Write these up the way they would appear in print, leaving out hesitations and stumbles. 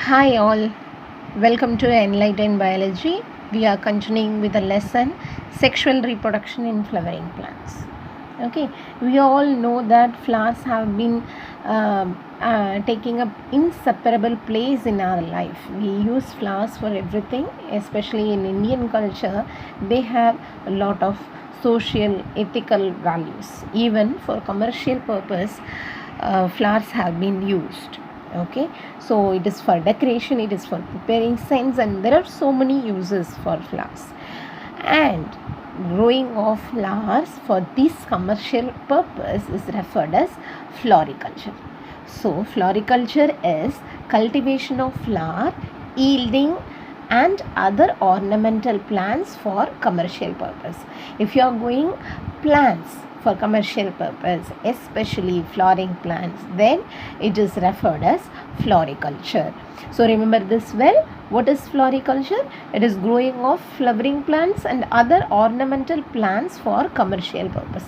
Hi all, welcome to Enlightened Biology. We are continuing with the lesson Sexual Reproduction in Flowering Plants. Okay, we all know that flowers have been taking up inseparable place in our life. We use flowers for everything, especially in Indian culture. They have a lot of social, ethical values. Even for commercial purpose, flowers have been used. Okay, so it is for decoration, it is for preparing scents, and there are so many uses for flowers. And growing of flowers for this commercial purpose is referred as floriculture. So floriculture is cultivation of flower yielding and other ornamental plants for commercial purpose. If you are going plants for commercial purpose, especially flowering plants, then it is referred as floriculture. So remember this well. What is floriculture? It is growing of flowering plants and other ornamental plants for commercial purpose.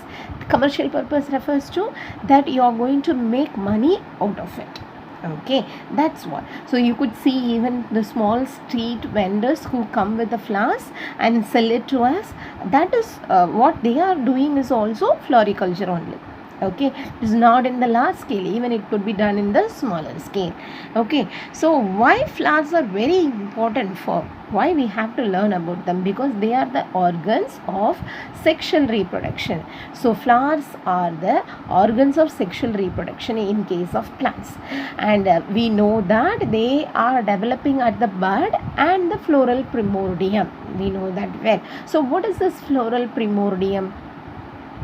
Commercial purpose refers to that you are going to make money out of it. Okay, that's what. So you could see even the small street vendors who come with the flowers and sell it to us. That is what they are doing is also floriculture only. Okay, it is not in the large scale, even it could be done in the smaller scale. Okay, so why flowers are very important, for why we have to learn about them? Because they are the organs of sexual reproduction. So flowers are the organs of sexual reproduction in case of plants, and we know that they are developing at the bud and the floral primordium. We know that well. So what is this floral primordium?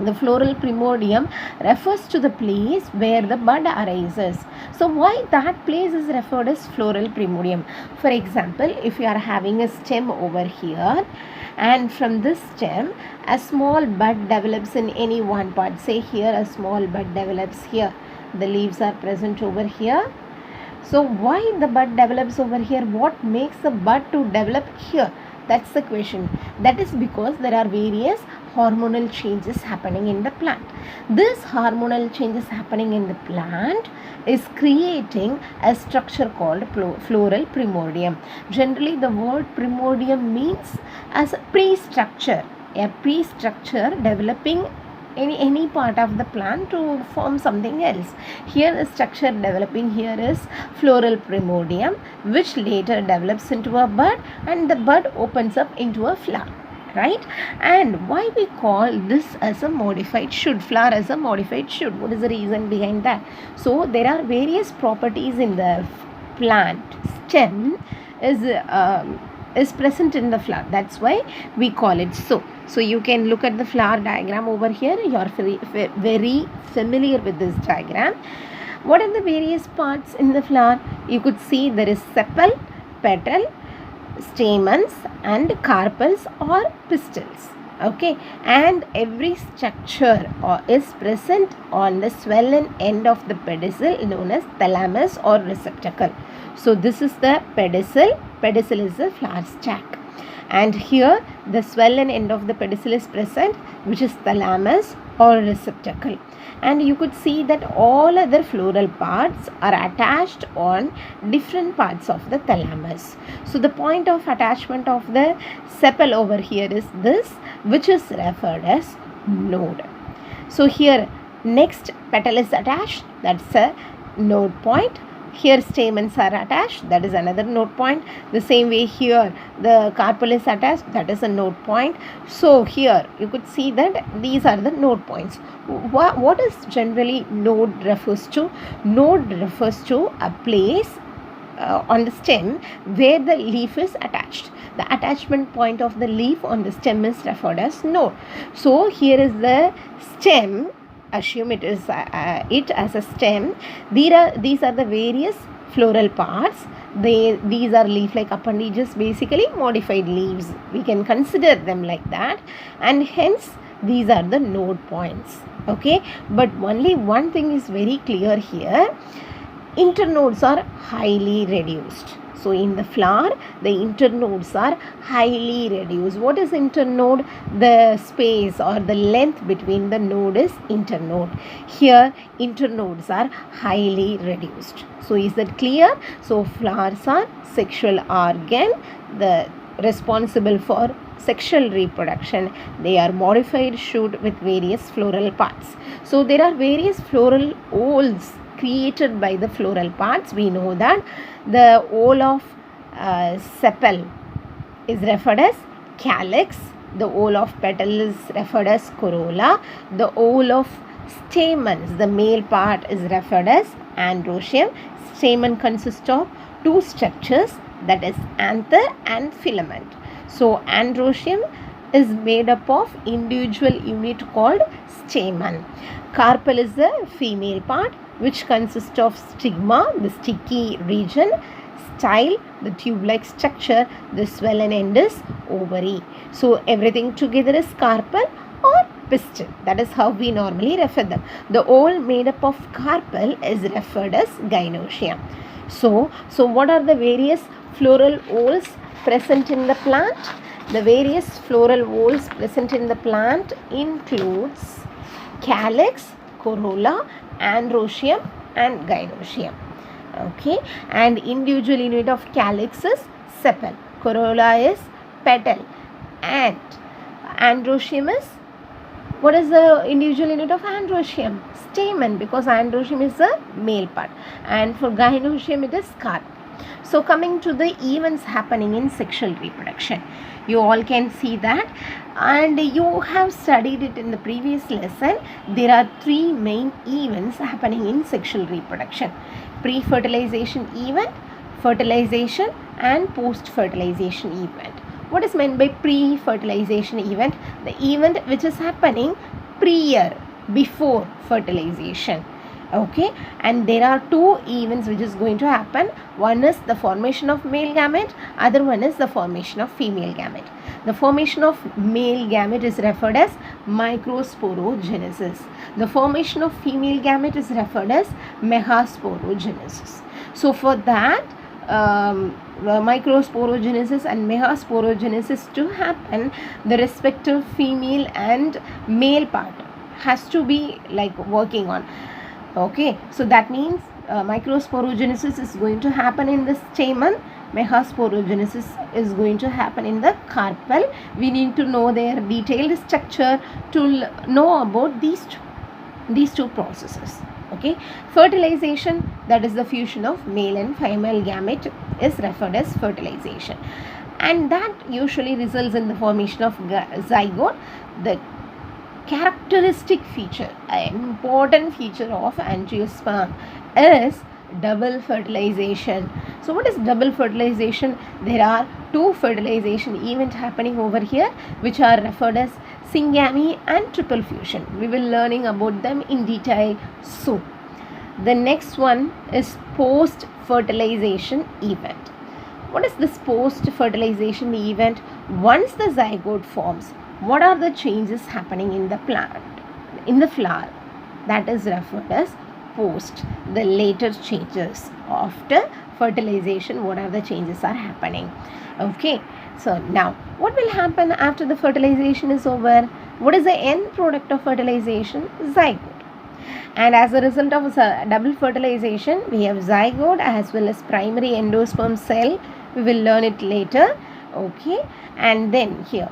The floral primordium refers to the place where the bud arises. So why that place is referred as floral primordium? For example, if you are having a stem over here, and from this stem a small bud develops in any one part. Say here a small bud develops here. The leaves are present over here. So why the bud develops over here? What makes the bud to develop here? That's the question. That is because there are various hormonal changes happening in the plant. This hormonal changes happening in the plant is creating a structure called floral primordium. Generally the word primordium means as a pre-structure developing any part of the plant to form something else. Here the structure developing here is floral primordium, which later develops into a bud, and the bud opens up into a flower, right? And why we call this as a modified shoot, flower as a modified shoot? What is the reason behind that? So there are various properties in the plant stem is present in the flower. That's why we call it so. So you can look at the flower diagram over here. You are very familiar with this diagram. What are the various parts in the flower? You could see there is sepal, petal, stamens and carpels or pistils. Okay, and every structure is present on the swollen end of the pedicel known as thalamus or receptacle. So this is the pedicel. Pedicel is the flower sac, and here the swollen end of the pedicel is present, which is thalamus or receptacle. And you could see that all other floral parts are attached on different parts of the thalamus. So the point of attachment of the sepal over here is this, which is referred as node. So here next petal is attached, that's a node point. Here stamens are attached, that is another node point. The same way here the carpel is attached, that is a node point. So here you could see that these are the node points. What is generally node refers to? Node refers to a place on the stem where the leaf is attached. The attachment point of the leaf on the stem is referred as node. So here is the stem. Assume it is it as a stem. These are the various floral parts. These are leaf-like appendages, basically modified leaves. We can consider them like that, and hence these are the node points. Okay, but only one thing is very clear here. Internodes are highly reduced. So in the flower, the internodes are highly reduced. What is internode? The space or the length between the node is internode. Here internodes are highly reduced. So is that clear? So flowers are sexual organ, the responsible for sexual reproduction. They are modified shoot with various floral parts. So there are various floral whorls created by the floral parts. We know that the whole of sepal is referred as calyx, the whole of petal is referred as corolla, the whole of stamens, the male part, is referred as androecium. Stamen consists of two structures, that is anther and filament. So androecium is made up of individual unit called stamen. Carpel is the female part, which consists of stigma, the sticky region, style, the tube-like structure, the swollen end is ovary. So everything together is carpel or pistil. That is how we normally refer them. The whole made up of carpel is referred as gynoecium. So what are the various floral whorls present in the plant? The various floral whorls present in the plant includes calyx, corolla, androecium and gynoecium. Okay, and individual unit of calyx is sepal, corolla is petal, and androecium is, what is the individual unit of androecium? Stamen, because androecium is the male part, and for gynoecium it is carp. So coming to the events happening in sexual reproduction, you all can see that, and you have studied it in the previous lesson. There are three main events happening in sexual reproduction: pre-fertilization event, fertilization and post-fertilization event. What is meant by pre-fertilization event? The event which is happening prior, before fertilization. Okay, and there are two events which is going to happen. One is the formation of male gamete, other one is the formation of female gamete. The formation of male gamete is referred as microsporogenesis. The formation of female gamete is referred as megasporogenesis. So for that, microsporogenesis and megasporogenesis to happen, the respective female and male part has to be like working on. Okay, so that means microsporogenesis is going to happen in the stamen, megasporogenesis is going to happen in the carpel. We need to know their detailed structure to know about these two processes. Okay, fertilization, that is the fusion of male and female gamete, is referred as fertilization, and that usually results in the formation of zygote. The characteristic feature, an important feature of angiosperm is double fertilization. So what is double fertilization? There are two fertilization events happening over here, which are referred as syngamy and triple fusion. We will learning about them in detail soon. The next one is post fertilization event. What is this post fertilization event? Once the zygote forms, what are the changes happening in the plant, in the flower? That is referred as post, the later changes. After fertilization, what are the changes are happening? Okay, so now what will happen after the fertilization is over? What is the end product of fertilization? Zygote. And as a result of double fertilization, we have zygote as well as primary endosperm cell. We will learn it later. Okay, and then here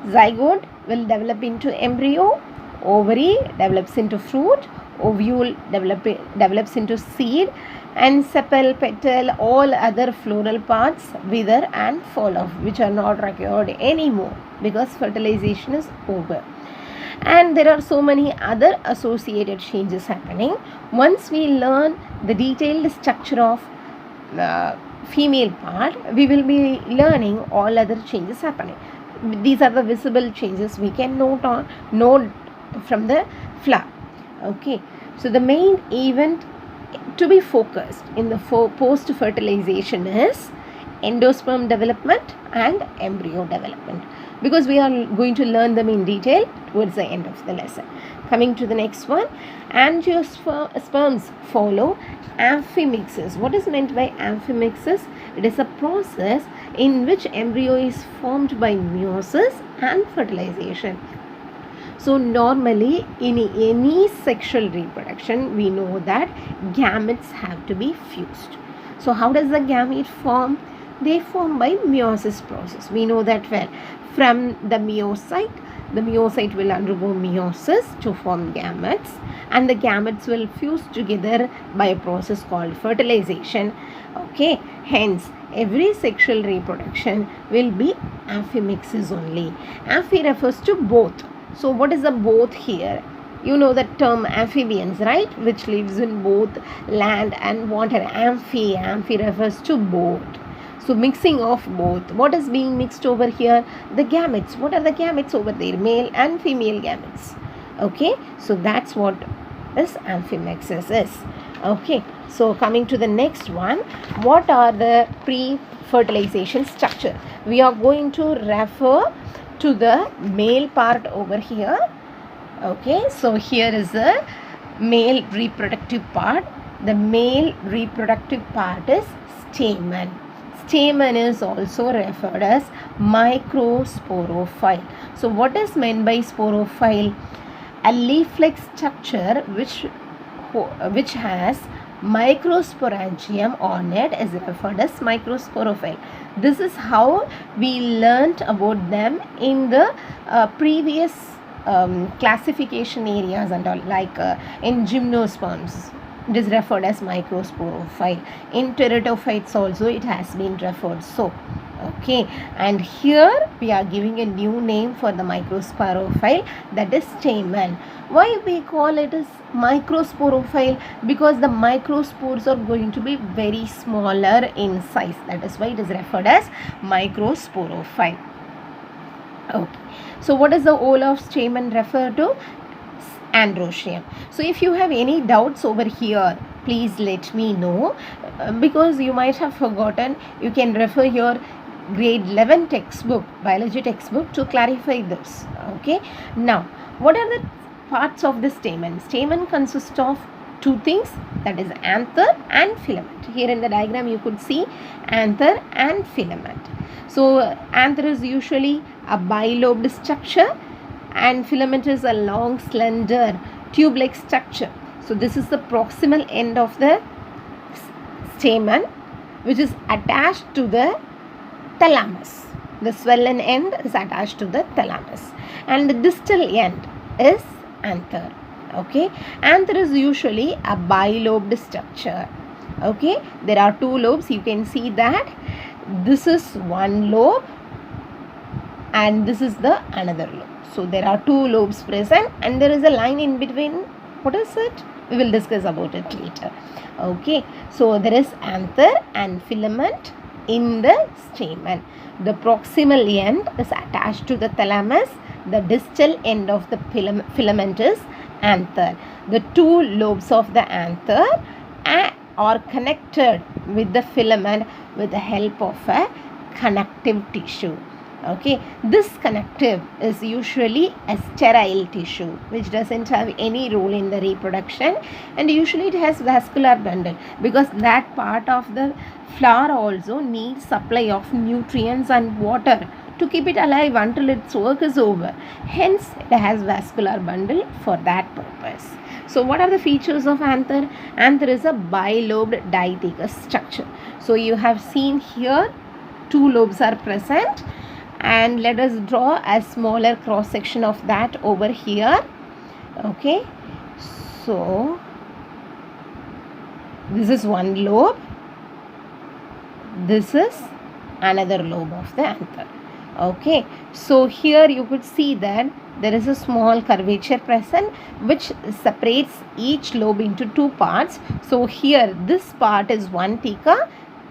zygote will develop into embryo, ovary develops into fruit, ovule develops into seed, and sepal, petal, all other floral parts wither and fall off, which are not required anymore because fertilization is over. And there are so many other associated changes happening. Once we learn the detailed structure of female part, we will be learning all other changes happening. These are the visible changes we can note from the flower. Okay, so the main event to be focused in the post fertilization is endosperm development and embryo development, because we are going to learn them in detail towards the end of the lesson. Coming to the next one, angiosperms follow amphimixis. What is meant by amphimixis? It is a process in which embryo is formed by meiosis and fertilization. So normally in any sexual reproduction, we know that gametes have to be fused. So how does the gamete form? They form by meiosis process. We know that well. From the myocyte will undergo meiosis to form gametes, and the gametes will fuse together by a process called fertilization. Okay, hence every sexual reproduction will be amphimixis only. Amphi refers to both. So what is the both here? You know the term amphibians, right? Which lives in both land and water. Amphi refers to both. So mixing of both. What is being mixed over here? The gametes. What are the gametes over there? Male and female gametes. Okay. So that's what this amphimixis is. Okay. So coming to the next one. What are the pre-fertilization structure? We are going to refer to the male part over here. Okay. So here is the male reproductive part. The male reproductive part is stamen. Stamen is also referred as microsporophyte. So what is meant by sporophyte? A leaf-like structure which has microsporangium on it is referred as microsporophyte. This is how we learnt about them in the previous classification areas and all, like in gymnosperms. It is referred as microsporophyte. In teratophytes also it has been referred so. Okay, and here we are giving a new name for the microsporophyte, that is stamen. Why we call it as microsporophyte? Because the microspores are going to be very smaller in size. That is why it is referred as microsporophyte. Okay, so what does the whole of stamen refer to? Androecium. So if you have any doubts over here, please let me know, because you might have forgotten. You can refer your grade 11 textbook, biology textbook, to clarify this. Okay, now what are the parts of the stamen? Stamen consists of two things, that is anther and filament. Here in the diagram you could see anther and filament. So anther is usually a bilobed structure and filament is a long slender tube-like structure. So this is the proximal end of the stamen, which is attached to the thalamus. The swollen end is attached to the thalamus, and the distal end is anther. Okay, anther is usually a bilobed structure. Okay, there are two lobes. You can see that this is one lobe and this is the another lobe. So there are two lobes present and there is a line in between. What is it? We will discuss about it later. Okay, so there is anther and filament in the stamen. The proximal end is attached to the thalamus. The distal end of the filament is anther. The two lobes of the anther are connected with the filament with the help of a connective tissue. Okay, this connective is usually a sterile tissue which doesn't have any role in the reproduction, and usually it has vascular bundle because that part of the flower also needs supply of nutrients and water to keep it alive until its work is over. Hence it has vascular bundle for that purpose. So what are the features of anther? Anther is a bilobed diathecous structure. So you have seen here two lobes are present, and let us draw a smaller cross section of that over here. Okay, so this is one lobe, this is another lobe of the anther. Okay, so here you could see that there is a small curvature present which separates each lobe into two parts. So here this part is one theca,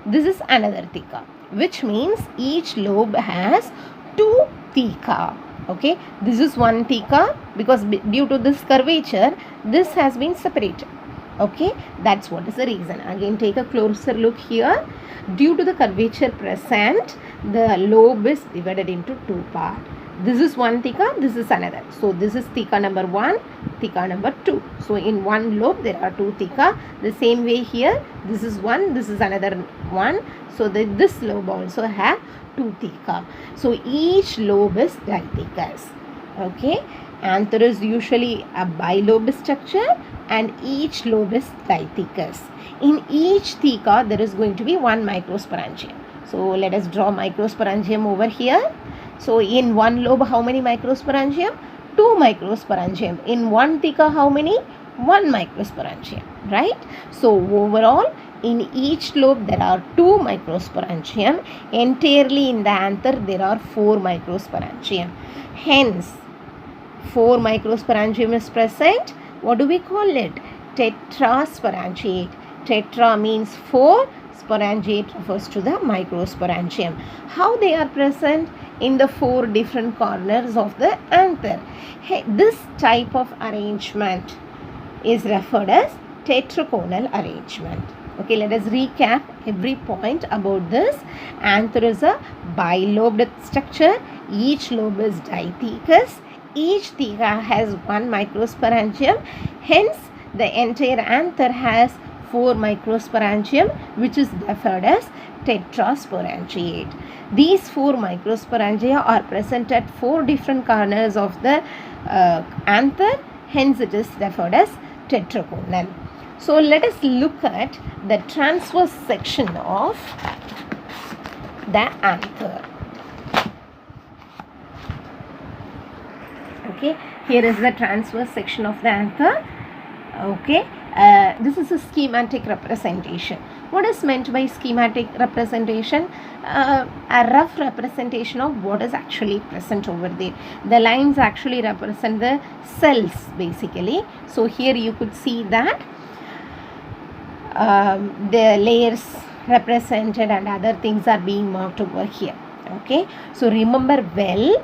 this is another theca, which means each lobe has two theca. Okay, this is one theca because due to this curvature this has been separated. Okay, that's what is the reason. Again, take a closer look here. Due to the curvature present, the lobe is divided into two parts. this is one theca, this is another. So this is theca number 1, theca number 2. So in one lobe there are 2 theca. The same way here, this is one, this is another one. So this lobe also have 2 theca. So each lobe is dithecous. Okay, anther is usually a bilobed structure and each lobe is dithecous. In each theca there is going to be one microsporangium. So let us draw microsporangium over here. So in one lobe how many microsporangium? 2 microsporangium. In one theca how many? 1 microsporangium, right? So overall in each lobe there are 2 microsporangium. Entirely in the anther there are 4 microsporangium. Hence 4 microsporangium is present. What do we call it? Tetrasporangiate. Tetra means 4. Sporangiate refers to the microsporangium. How they are present? In the 4 different corners of the anther. This type of arrangement is referred as tetraconal arrangement. Okay, let us recap every point about this. Anther is a bilobed structure. Each lobe is dithecous. Each theca has 1 microsporangium. Hence, the entire anther has 4 microsporangium, which is referred as tetrasporangiate. These 4 microsporangia are present at 4 different corners of the anther. Hence, it is referred as tetraconal. So, let us look at the transverse section of the anther. Okay, here is the transverse section of the anther. Okay, this is a schematic representation. What is meant by schematic representation? A rough representation of what is actually present over there. The lines actually represent the cells basically. So here you could see that the layers represented and other things are being marked over here. Okay, so remember well,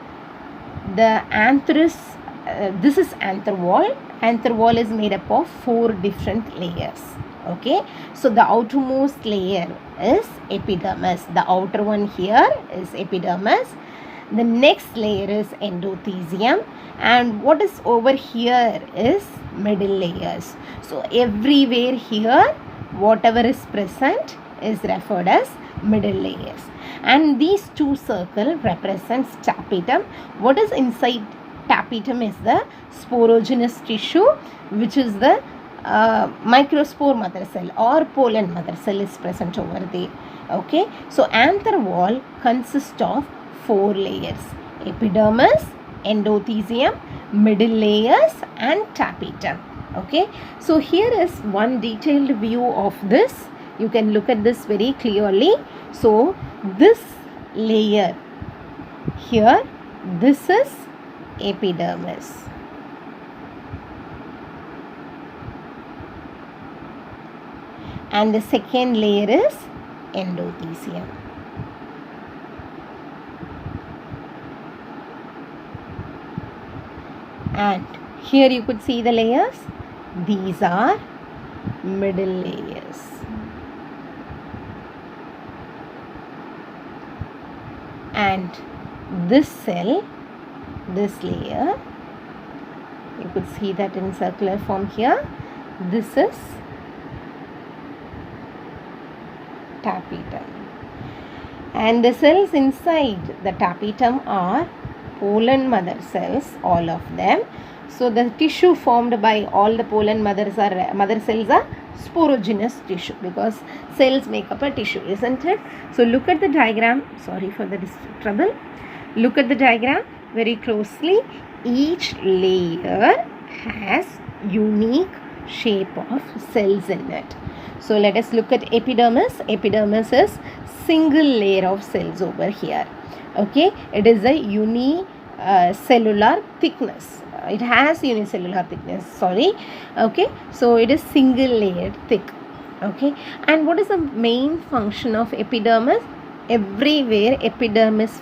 the anther is this is anther wall. Anther wall is made up of 4 different layers. Okay, so the outermost layer is epidermis. The outer one here is epidermis. The next layer is endothelium, and what is over here is middle layers. So everywhere here, whatever is present is referred as middle layers. And these 2 circles represents tapetum. What is inside tapetum is the sporogenous tissue, which is the microspore mother cell or pollen mother cell is present over there. Okay, so anther wall consists of 4 layers: epidermis, endothelium, middle layers and tapetum. Okay, so here is one detailed view of this. You can look at this very clearly. So this layer here, this is epidermis. And the second layer is endothelium. And here you could see the layers. These are middle layers. And this cell, this layer, you could see that in circular form here. This is tapetum. And the cells inside the tapetum are pollen mother cells, all of them. So the tissue formed by all the pollen mother cells are sporogenous tissue, because cells make up a tissue, isn't it? So look at the diagram. Sorry for the trouble. Look at the diagram very closely. Each layer has unique shape of cells in it. So let us look at epidermis. Epidermis is single layer of cells over here. Okay, it is a unicellular thickness. It has unicellular thickness. Sorry. Okay, so it is single layered thick. Okay, and what is the main function of epidermis? Everywhere epidermis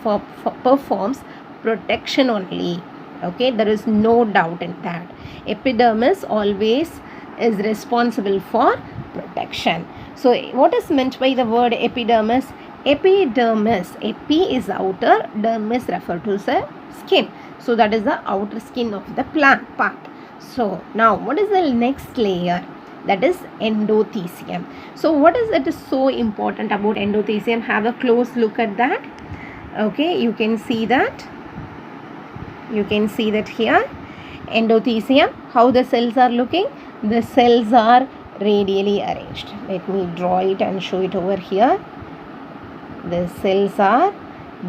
performs protection only. Okay, there is no doubt in that. Epidermis always is responsible for protection. So what is meant by the word epidermis? Epidermis, epi is outer, dermis refer to the skin. So that is the outer skin of the plant part. So now what is the next layer? That is endothecium. So what is it is so important about endothecium? Have a close look at that. Okay, you can see that. You can see that here. Endothecium, how the cells are looking? The cells are radially arranged. Let me draw it and show it over here. The cells are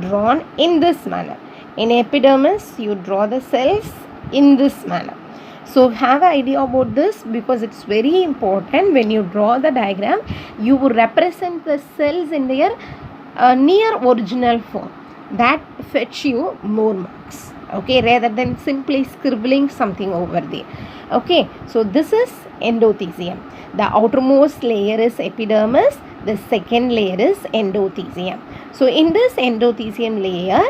drawn in this manner. In epidermis, you draw the cells in this manner. So have an idea about this, because it's very important. When you draw the diagram, you will represent the cells in their near original form. That fetch you more marks, okay, rather than simply scribbling something over there. Okay, so this is endothecium. The outermost layer is epidermis. The second layer is endothecium. So in this endothecium layer,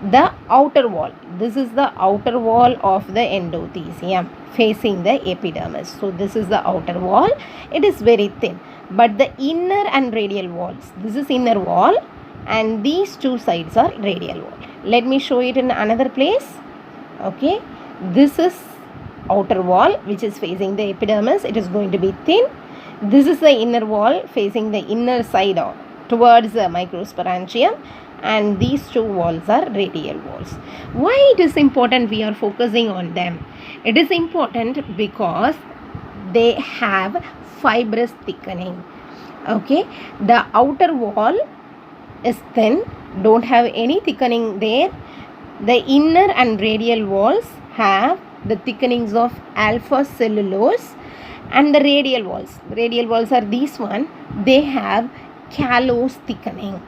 the outer wall, this is the outer wall of the endothecium facing the epidermis. So this is the outer wall. It is very thin, but the inner and radial walls, this is inner wall and these two sides are radial wall. Let me show it in another place. Okay, this is outer wall which is facing the epidermis. It is going to be thin. This is the inner wall facing the inner side of towards the microsporangium, and these two walls are radial walls. Why it is important we are focusing on them? It is important because they have fibrous thickening. Okay, the outer wall is thin, don't have any thickening there. The inner and radial walls have the thickenings of alpha cellulose, and the radial walls are these one, they have callose thickening.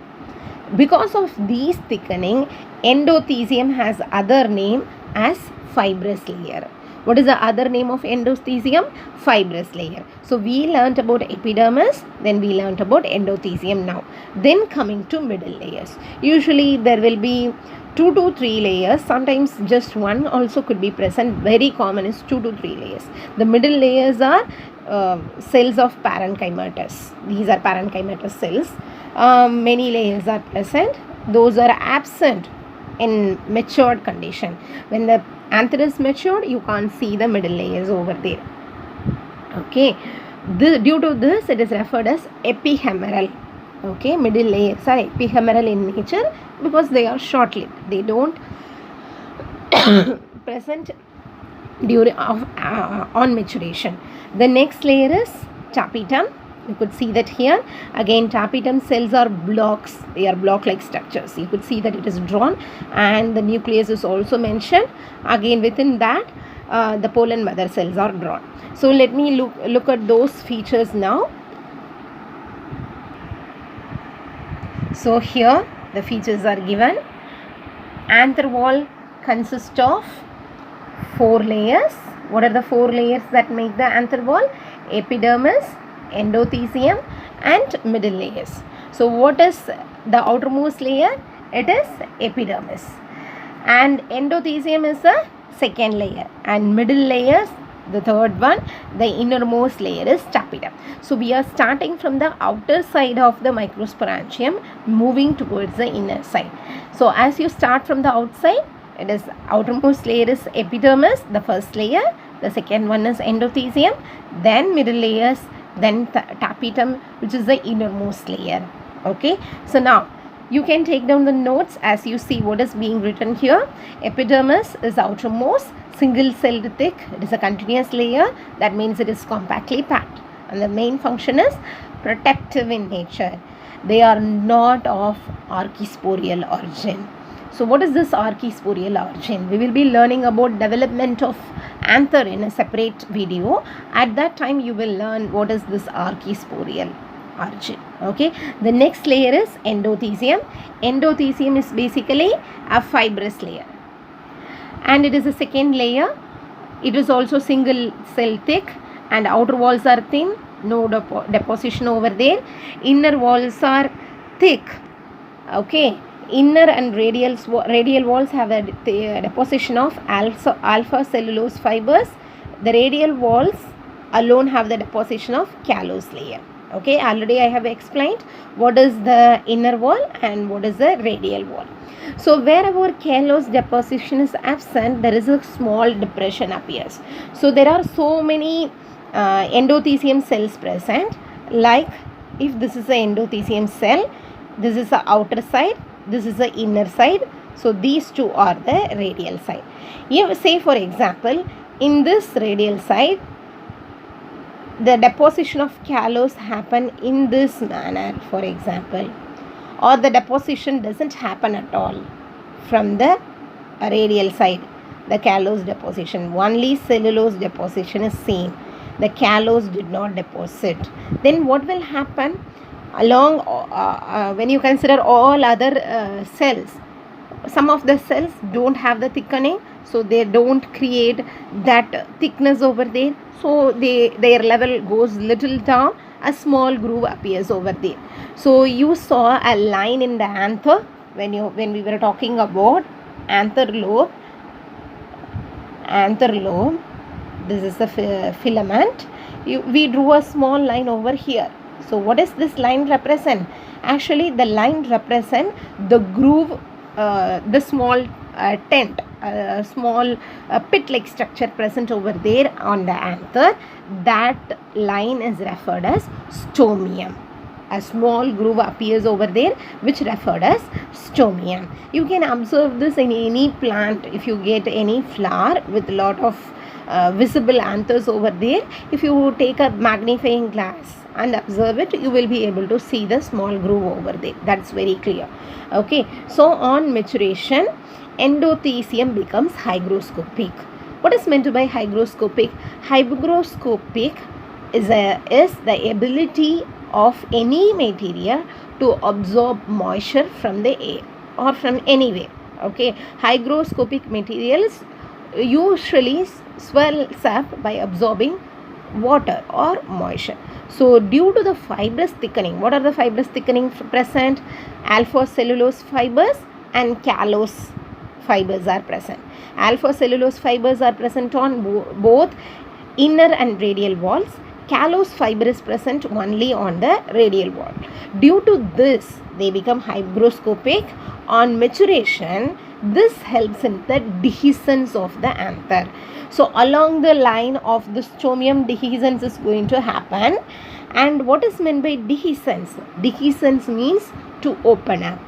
Because of these thickening, endothecium has other name as fibrous layer. What is the other name of endothecium? Fibrous layer. So we learnt about epidermis, then we learnt about endothecium now. Then coming to middle layers. Usually there will be 2 to 3 layers, sometimes just one also could be present. Very common is 2 to 3 layers. The middle layers are cells of parenchymatous. These are parenchymatous cells. Many layers are present. Those are absent in matured condition. When the anther is matured, you can't see the middle layers over there. Okay, due to this it is referred as epihemeral. Okay, middle layers are epihemeral in nature because they are short-lived. They don't present during on maturation. The next layer is tapetum. You could see that here. Again, tapetum cells are blocks. They are block-like structures. You could see that it is drawn, and the nucleus is also mentioned. Again, within that, the pollen mother cells are drawn. So let me look at those features now. So here the features are given. Anther wall consists of 4 layers. What are the 4 layers that make the anther wall? Epidermis, endothecium and middle layers. So what is the outermost layer? It is epidermis, and endothecium is the second layer, and middle layers the third one. The innermost layer is tapetum. So we are starting from the outer side of the microsporangium, moving towards the inner side. So as you start from the outside, it is outermost layer is epidermis, the first layer. The second one is endothecium, then middle layers, then tapetum, which is the innermost layer. Okay, so now you can take down the notes as you see what is being written here. Epidermis is outermost, single celled thick. It is a continuous layer. That means it is compactly packed, and the main function is protective in nature. They are not of archisporial origin. So what is this archisporial origin? We will be learning about development of anther in a separate video. At that time you will learn what is this archisporial origin. Okay, the next layer is endothecium. Endothecium is basically a fibrous layer, and it is a second layer. It is also single cell thick, and outer walls are thin, no deposition over there. Inner walls are thick. Okay, inner and radial walls have a deposition of alpha cellulose fibers. The radial walls alone have the deposition of callose layer. Okay, already I have explained what is the inner wall and what is the radial wall. So wherever callose deposition is absent, there is a small depression appears. So there are so many endothelium cells present. Like if this is the endothelium cell, this is the outer side, this is the inner side. So these two are the radial side. If say for example, in this radial side, the deposition of callose happen in this manner, for example, or the deposition doesn't happen at all from the radial side, the callose deposition, only cellulose deposition is seen, the callose did not deposit, then what will happen along when you consider all other cells, some of the cells don't have the thickening, so they don't create that thickness over there, so their level goes little down, a small groove appears over there. So you saw a line in the anther when we were talking about anther lobe. This is the filament. We drew a small line over here. So what does this line represent? Actually the line represent the groove, the small tent, small pit like structure present over there on the anther. That line is referred as stomium. A small groove appears over there which referred as stomium. You can observe this in any plant. If you get any flower with lot of visible anthers over there, if you take a magnifying glass and observe it, you will be able to see the small groove over there. That's very clear. Okay, so on maturation, endothelium becomes hygroscopic. What is meant by hygroscopic? Hygroscopic is the ability of any material to absorb moisture from the air or from anywhere. Okay, hygroscopic materials usually swells up by absorbing water or moisture. So due to the fibrous thickening, what are the fibrous thickening present? Alpha cellulose fibers and callose fibers are present. Alpha cellulose fibers are present on both inner and radial walls. Callose fiber is present only on the radial wall. Due to this, they become hygroscopic. On maturation, this helps in the dehiscence of the anther. So along the line of the stomium, dehiscence is going to happen. And what is meant by dehiscence? Dehiscence means to open up.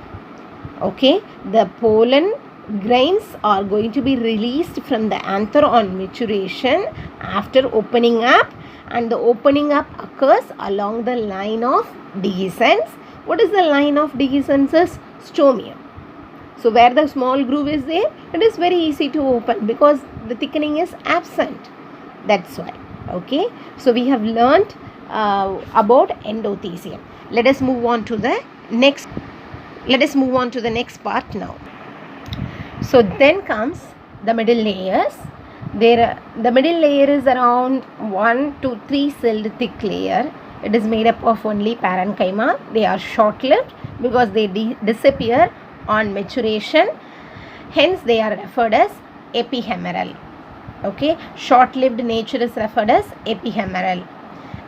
Okay, the pollen grains are going to be released from the anther on maturation after opening up, and the opening up occurs along the line of dehiscence. What is the line of dehiscence? Stomium. So where the small groove is there, it is very easy to open because the thickening is absent. That's why. Okay, so we have learnt about endothelium. Let us move on to the next part now. So then comes the middle layers. The middle layer is around 1 to 3 celled thick layer. It is made up of only parenchyma. They are short-lived because they disappear on maturation. Hence they are referred as epihemeral. Okay, short-lived nature is referred as epihemeral.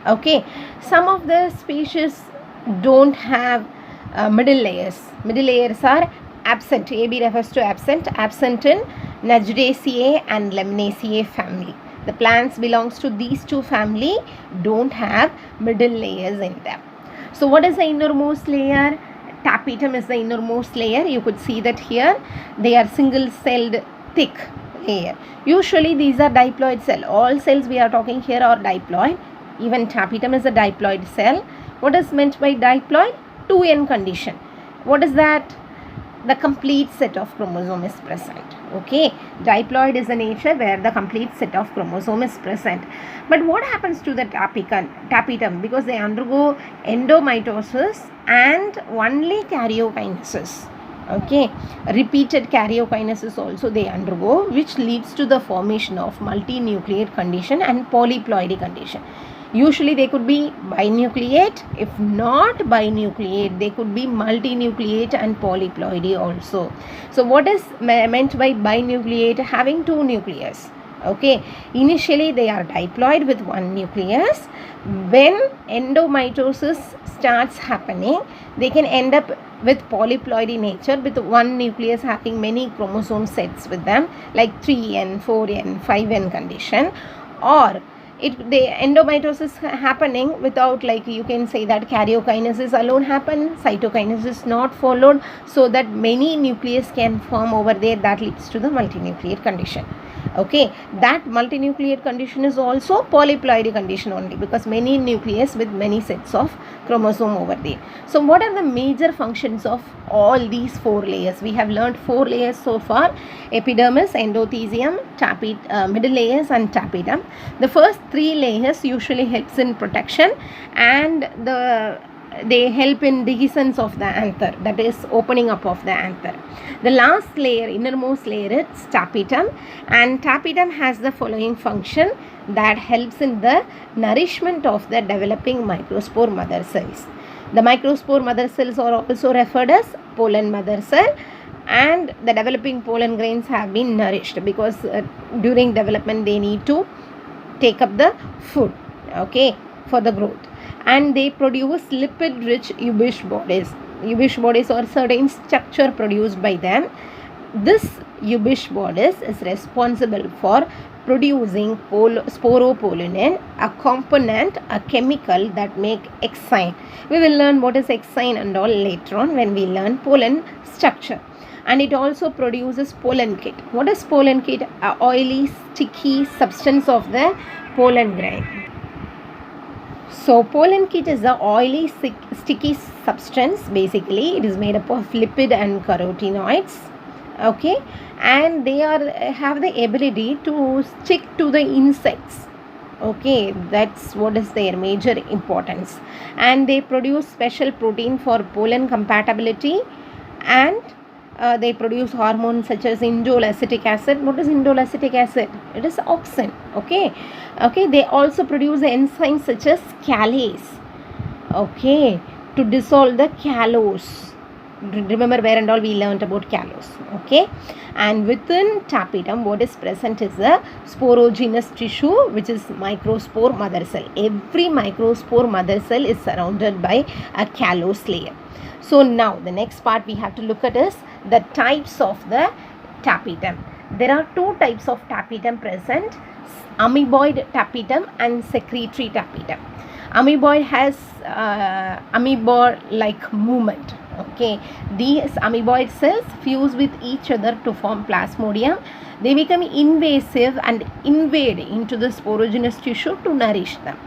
Okay, some of the species don't have middle layers. Middle layers are absent. AB refers to absent. Absent in Nageraceae and Laminaceae family. The plants belongs to these two family don't have middle layers in them. So what is the innermost layer? Tapetum is the innermost layer. You could see that here. They are single celled thick layer. Usually these are diploid cell. All cells we are talking here are diploid. Even tapetum is a diploid cell. What is meant by diploid? 2n condition. What is that? The complete set of chromosome is present. Okay, diploid is a nature where the complete set of chromosome is present. But what happens to the tapetum? Because they undergo endomitosis and only karyokinesis. Okay, repeated karyokinesis also they undergo, which leads to the formation of multinucleate condition and polyploidy condition. Usually they could be binucleate. If not binucleate, they could be multinucleate and polyploidy also. So what is meant by binucleate? Having two nucleus. Okay, initially they are diploid with one nucleus. When endomitosis starts happening, they can end up with polyploid in nature, with one nucleus having many chromosome sets with them, like 3n, 4n, 5n condition. Or the endomitosis happening without, like you can say that karyokinesis alone happen, cytokinesis not followed, so that many nucleus can form over there, that leads to the multinucleate condition. Okay, that multinucleate condition is also polyploidy condition only, because many nucleus with many sets of chromosome over there. So what are the major functions of all these four layers? We have learned four layers so far: epidermis, endothelium, middle layers and tapetum. The first three layers usually helps in protection, and they help in dehiscence of the anther, that is opening up of the anther. The last layer, innermost layer, is tapetum, and tapetum has the following function that helps in the nourishment of the developing microspore mother cells. The microspore mother cells are also referred as pollen mother cell, and the developing pollen grains have been nourished because during development they need to take up the food, okay, for the growth, and they produce lipid rich Ubish bodies. Ubish bodies are certain structure produced by them. This Ubish bodies is responsible for producing sporopollenin, a component, a chemical that make exine. We will learn what is exine and all later on when we learn pollen structure. And it also produces pollen kit. What is pollen kit? A oily, sticky substance of the pollen grain. So pollen kit is a oily, sticky substance. Basically, it is made up of lipid and carotenoids. Okay, and they have the ability to stick to the insects. Okay, that's what is their major importance. And they produce special protein for pollen compatibility, and they produce hormones such as indole acetic acid. What is indole acetic acid? It is auxin. Okay, they also produce enzymes such as calase, okay, to dissolve the callose. Remember where and all we learned about callose. Okay, and within tapetum what is present is a sporogenous tissue, which is microspore mother cell. Every microspore mother cell is surrounded by a callose layer. So now the next part we have to look at is the types of the tapetum. There are two types of tapetum present: amoeboid tapetum and secretory tapetum. Amoeboid has amoeba-like movement. Okay, these amoeboid cells fuse with each other to form plasmodium. They become invasive and invade into the sporogenous tissue to nourish them,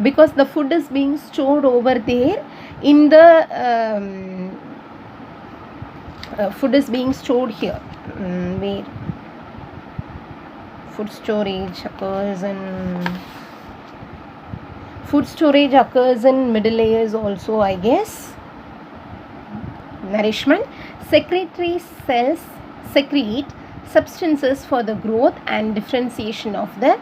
because the food is being stored over there in the food is being stored here. Where food storage occurs in middle layers also, I guess. Nourishment. Secretory cells secrete substances for the growth and differentiation of the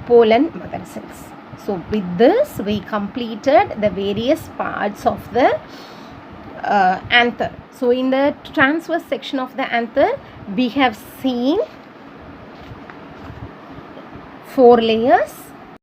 pollen mother cells. So with this we completed the various parts of the anther. So in the transverse section of the anther we have seen 4 layers.